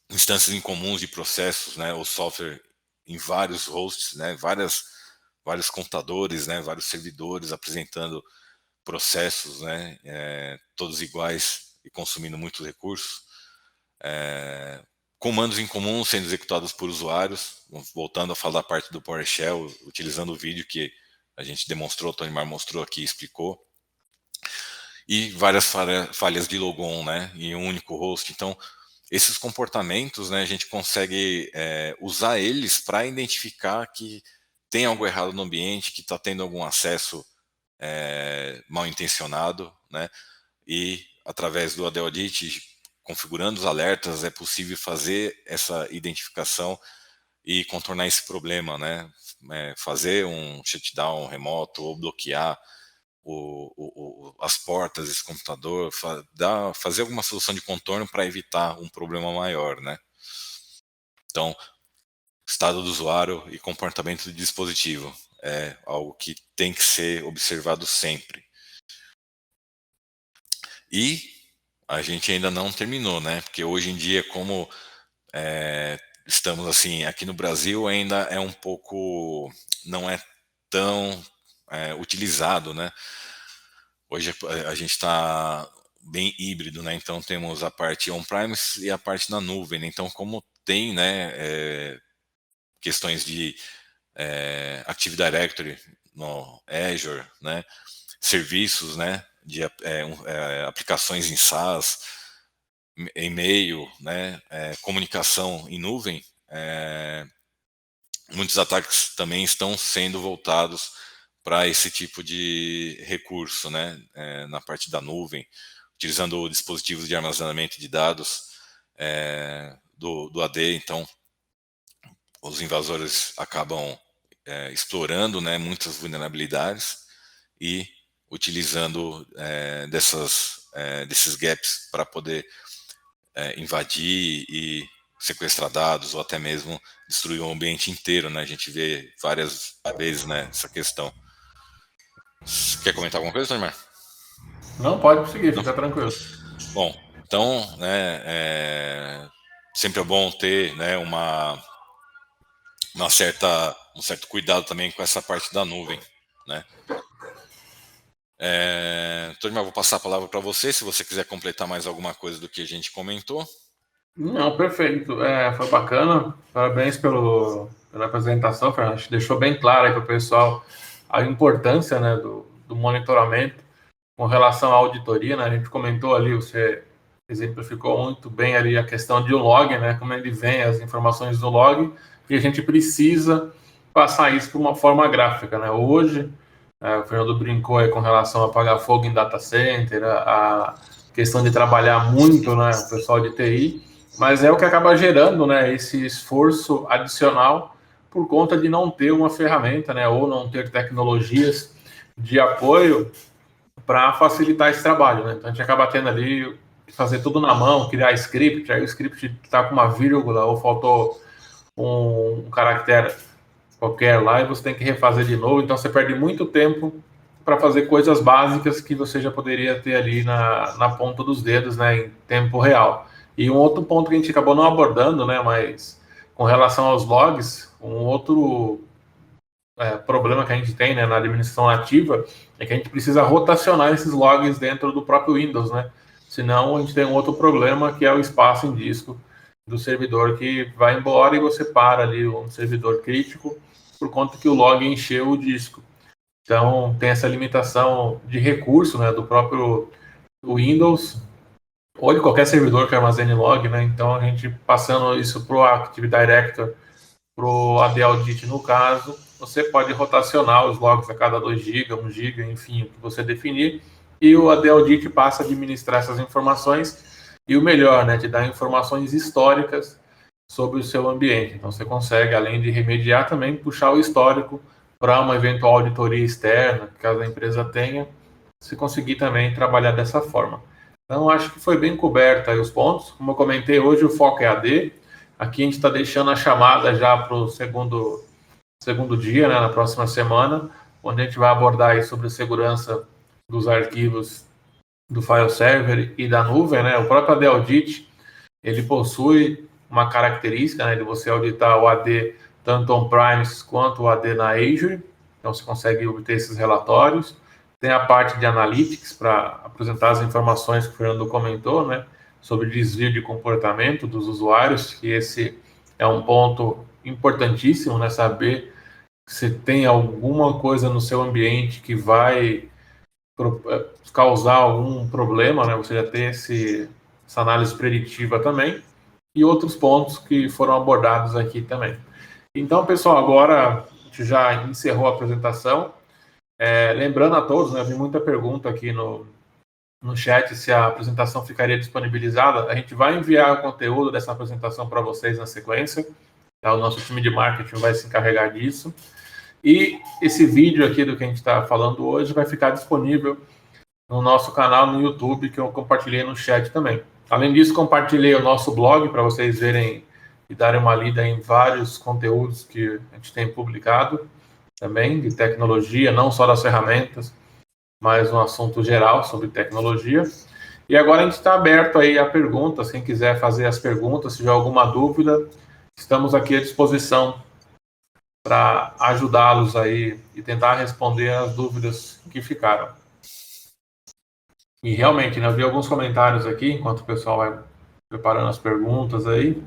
Instâncias incomuns de processos, né? O software em vários hosts, né? Vários computadores, né? Vários servidores apresentando processos, né? Todos iguais e consumindo muitos recursos. Comandos incomuns sendo executados por usuários, voltando a falar da parte do PowerShell, utilizando o vídeo que a gente demonstrou, o Tonimar mostrou aqui e explicou, e várias falhas de logon, né, em um único host. Então, esses comportamentos, né, a gente consegue usar eles para identificar que tem algo errado no ambiente, que está tendo algum acesso mal intencionado, né, e através do AD Audit, configurando os alertas, é possível fazer essa identificação e contornar esse problema, né? Fazer um shutdown remoto ou bloquear as portas desse computador, fazer alguma solução de contorno para evitar um problema maior, né? Então, estado do usuário e comportamento do dispositivo é algo que tem que ser observado sempre. E a gente ainda não terminou, né? Porque hoje em dia, como estamos assim, aqui no Brasil ainda é um pouco, não é tão utilizado, né? Hoje a gente está bem híbrido, né? Então temos a parte on-premise e a parte na nuvem, né? Então como tem, né, questões de Active Directory no Azure, né? Serviços, né? De aplicações em SaaS, e-mail, né? Comunicação em nuvem, muitos ataques também estão sendo voltados para esse tipo de recurso, né? Na parte da nuvem, utilizando dispositivos de armazenamento de dados do AD. Então, os invasores acabam explorando, né, muitas vulnerabilidades e utilizando desses gaps para poder invadir e sequestrar dados ou até mesmo destruir o ambiente inteiro, né? A gente vê várias vezes, né, essa questão. Quer comentar alguma coisa, Neymar? Não, pode seguir, fica tranquilo. Bom, então, né, sempre é bom ter, né, um certo cuidado também com essa parte da nuvem, né? Então, Neymar, vou passar a palavra para você, se você quiser completar mais alguma coisa do que a gente comentou. Não, perfeito. Foi bacana. Parabéns pela apresentação, Fernando. Acho que deixou bem claro aí para o pessoal a importância, né, do monitoramento com relação à auditoria, né? A gente comentou ali, você exemplificou muito bem ali a questão de um log, né? Como ele vem as informações do log e a gente precisa passar isso para uma forma gráfica, né? Hoje, o Fernando brincou aí com relação a apagar fogo em data center, a questão de trabalhar muito, né? O pessoal de TI, mas é o que acaba gerando, né? Esse esforço adicional por conta de não ter uma ferramenta, né? Ou não ter tecnologias de apoio para facilitar esse trabalho, né? Então a gente acaba tendo ali que fazer tudo na mão, criar script, aí o script está com uma vírgula ou faltou um caractere qualquer lá e você tem que refazer de novo, então você perde muito tempo para fazer coisas básicas que você já poderia ter ali na ponta dos dedos, né, em tempo real. E um outro ponto que a gente acabou não abordando, né, mas com relação aos logs, um outro problema que a gente tem, né, na administração ativa é que a gente precisa rotacionar esses logs dentro do próprio Windows, né? Senão a gente tem um outro problema que é o espaço em disco do servidor que vai embora e você para ali um servidor crítico por conta que o log encheu o disco. Então tem essa limitação de recurso, né, do próprio Windows ou de qualquer servidor que armazene log, né? Então a gente passando isso para o Active Directory, para o AD Audit no caso, você pode rotacionar os logs a cada 2 GB, 1 GB, enfim, o que você definir, e o AD Audit passa a administrar essas informações e o melhor, né, te dar informações históricas sobre o seu ambiente. Então você consegue, além de remediar, também puxar o histórico para uma eventual auditoria externa, caso a empresa tenha, se conseguir também trabalhar dessa forma. Então acho que foi bem coberto aí os pontos. Como eu comentei hoje, o foco é AD. Aqui a gente está deixando a chamada já para o segundo dia, né, na próxima semana, onde a gente vai abordar aí sobre a segurança dos arquivos do file server e da nuvem, né? O próprio AD Audit, ele possui uma característica, né, de você auditar o AD tanto on-premise quanto o AD na Azure, então você consegue obter esses relatórios. Tem a parte de analytics para apresentar as informações que o Fernando comentou, né, sobre desvio de comportamento dos usuários, que esse é um ponto importantíssimo, né, saber se tem alguma coisa no seu ambiente que vai causar algum problema, né, você já tem essa análise preditiva também, e outros pontos que foram abordados aqui também. Então, pessoal, agora a gente já encerrou a apresentação. Lembrando a todos, né, vi muita pergunta aqui no chat se a apresentação ficaria disponibilizada. A gente vai enviar o conteúdo dessa apresentação para vocês na sequência. Tá? O nosso time de marketing vai se encarregar disso. E esse vídeo aqui do que a gente está falando hoje vai ficar disponível no nosso canal no YouTube, que eu compartilhei no chat também. Além disso, compartilhei o nosso blog para vocês verem e darem uma lida em vários conteúdos que a gente tem publicado também, de tecnologia, não só das ferramentas, mas um assunto geral sobre tecnologia. E agora a gente está aberto aí a perguntas, quem quiser fazer as perguntas, se tiver alguma dúvida, estamos aqui à disposição para ajudá-los aí e tentar responder as dúvidas que ficaram. E realmente, né, eu vi alguns comentários aqui, enquanto o pessoal vai preparando as perguntas aí,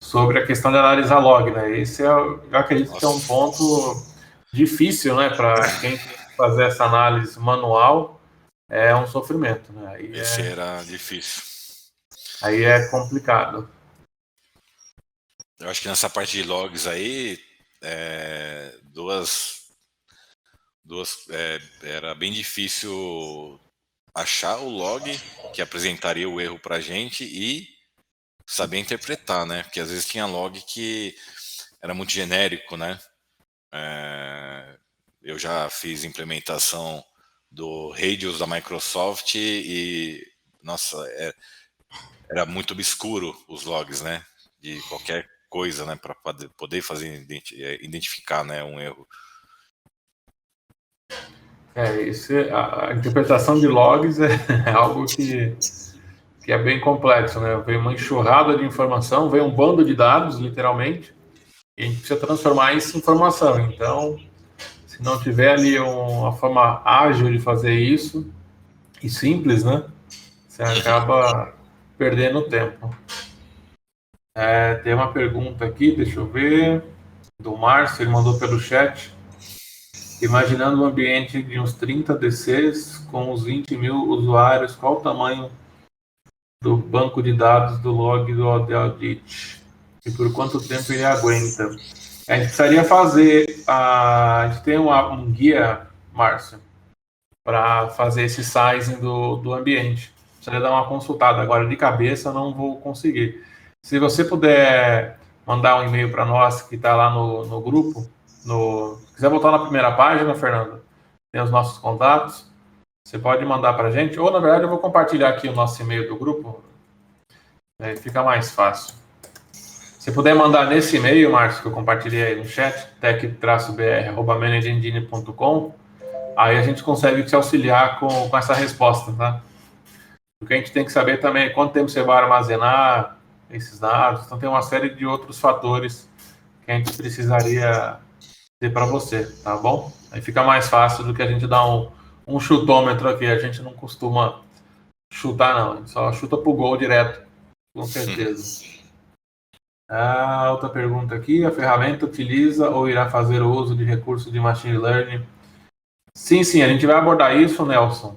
sobre a questão de analisar log, né? Esse eu acredito que é um ponto difícil, né, para quem tem que fazer essa análise manual, é um sofrimento, né? Aí esse era difícil. Aí é complicado. Eu acho que nessa parte de logs aí, era bem difícil achar o log que apresentaria o erro para a gente e saber interpretar, né? Porque às vezes tinha log que era muito genérico, né? Eu já fiz implementação do Radius da Microsoft e, nossa, era muito obscuro os logs, né? De qualquer coisa, né? Para poder fazer identificar, né, um erro. A interpretação de logs é algo que é bem complexo, né? Vem uma enxurrada de informação, vem um bando de dados, literalmente, e a gente precisa transformar isso em informação. Então, se não tiver ali uma forma ágil de fazer isso, e simples, né? Você acaba perdendo tempo. Tem uma pergunta aqui, deixa eu ver, do Márcio, ele mandou pelo chat. Imaginando um ambiente de uns 30 DCs com uns 20 mil usuários, qual o tamanho do banco de dados do log do audit? E por quanto tempo ele aguenta? A gente precisaria fazer... A gente tem um guia, Márcio, para fazer esse sizing do ambiente. Precisaria dar uma consultada. Agora, de cabeça, eu não vou conseguir. Se você puder mandar um e-mail para nós, que está lá no grupo, se quiser voltar na primeira página, Fernando, tem os nossos contatos, você pode mandar para a gente, ou na verdade eu vou compartilhar aqui o nosso e-mail do grupo, fica mais fácil. Se puder mandar nesse e-mail, Marcos, que eu compartilhei aí no chat, tech-br@manageengine.com, aí a gente consegue te auxiliar com essa resposta, tá? Porque a gente tem que saber também quanto tempo você vai armazenar esses dados, então tem uma série de outros fatores que a gente precisaria ter para você, tá bom? Aí fica mais fácil do que a gente dar um chutômetro aqui, a gente não costuma chutar não, a gente só chuta pro gol direto, com certeza. Outra pergunta aqui, a ferramenta utiliza ou irá fazer o uso de recursos de machine learning? Sim, a gente vai abordar isso, Nelson.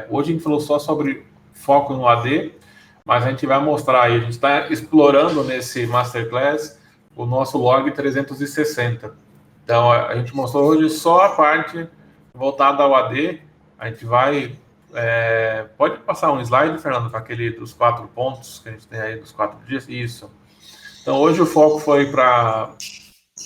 Hoje a gente falou só sobre foco no AD, mas a gente vai mostrar aí, a gente está explorando nesse Masterclass o nosso log 360. Então, a gente mostrou hoje só a parte voltada ao AD. A gente vai... pode passar um slide, Fernando, com aquele dos 4 pontos que a gente tem aí, dos 4 dias? Isso. Então, hoje o foco foi para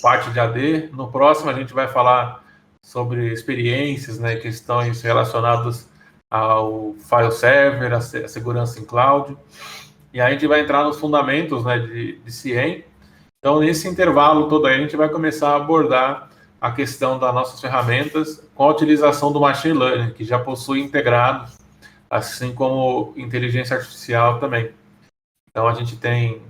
parte de AD. No próximo, a gente vai falar sobre experiências, né, questões relacionadas ao file server, a segurança em cloud. E aí a gente vai entrar nos fundamentos, né, de CIEM. Então, nesse intervalo todo aí, a gente vai começar a abordar a questão das nossas ferramentas com a utilização do Machine Learning, que já possui integrado, assim como inteligência artificial também. Então, a gente tem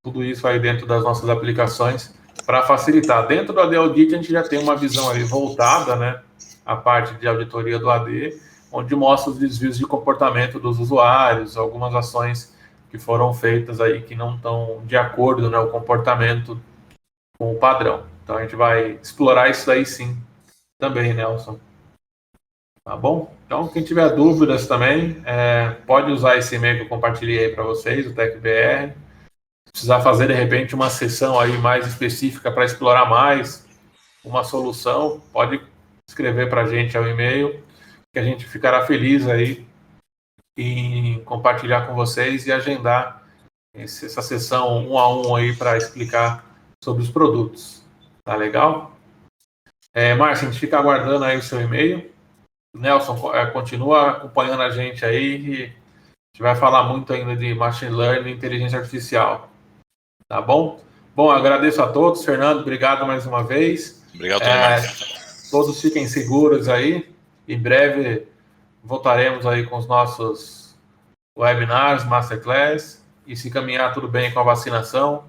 tudo isso aí dentro das nossas aplicações para facilitar. Dentro do AD Audit, a gente já tem uma visão ali voltada, né, à parte de auditoria do AD, onde mostra os desvios de comportamento dos usuários, algumas ações que foram feitas aí que não estão de acordo, né, o comportamento com o padrão. Então a gente vai explorar isso daí sim, também, Nelson. Tá bom? Então, quem tiver dúvidas também, pode usar esse e-mail que eu compartilhei aí para vocês, o TechBR. Se precisar fazer, de repente, uma sessão aí mais específica para explorar mais uma solução, pode escrever para a gente ao e-mail, que a gente ficará feliz aí em compartilhar com vocês e agendar essa sessão 1 a 1 aí para explicar sobre os produtos. Tá legal? Márcio, a gente fica aguardando aí o seu e-mail. Nelson, continua acompanhando a gente aí, e a gente vai falar muito ainda de machine learning e inteligência artificial. Tá bom? Bom, agradeço a todos. Fernando, obrigado mais uma vez. Obrigado, Tomás. Todos fiquem seguros aí. Em breve voltaremos aí com os nossos webinars, masterclass. E se caminhar tudo bem com a vacinação,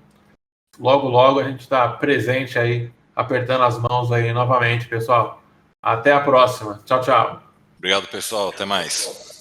logo, logo a gente está presente aí, apertando as mãos aí novamente, pessoal. Até a próxima. Tchau, tchau. Obrigado, pessoal. Até mais.